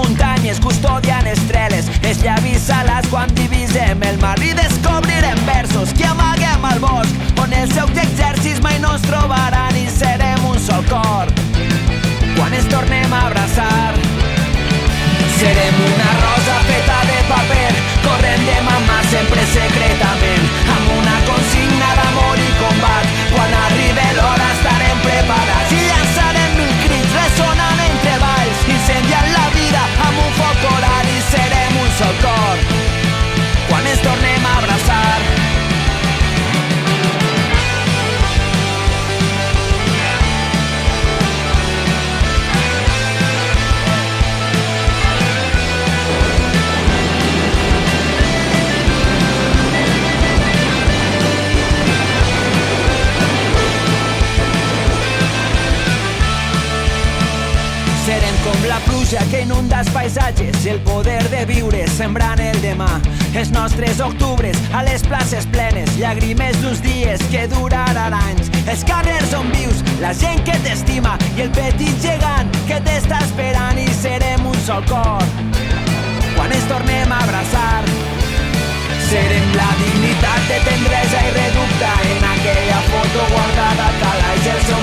muntanyes custodian estrelles, els llavis salats quan divisem el mar i descobrirem versos que amaguem al bosc on els seus exèrcits mai no ens trobaran i serem un sol cor quan ens tornem a abraçar. Serem una rosa feta de paper, corrent de mà sempre secretament, amb una consigna d'amor i combat. Quan arribi l'hora estarem preparats i llançarem mil crits ressonant entre valls, incendiant la vida amb un foc polar i serem un sol cor quan ens tornem a abraçar. Serem com la pluja que inunda els paisatges, el poder de viure sembrant el demà. Els nostres octubres a les places plenes, llàgrimes d'uns dies que duraran anys. Els carrers on vius, la gent que t'estima i el petit gegant que t'està esperant i serem un sol cor quan ens tornem a abraçar. Serem la dignitat de tendresa i reducta en aquella foto guardada a calaix. El seu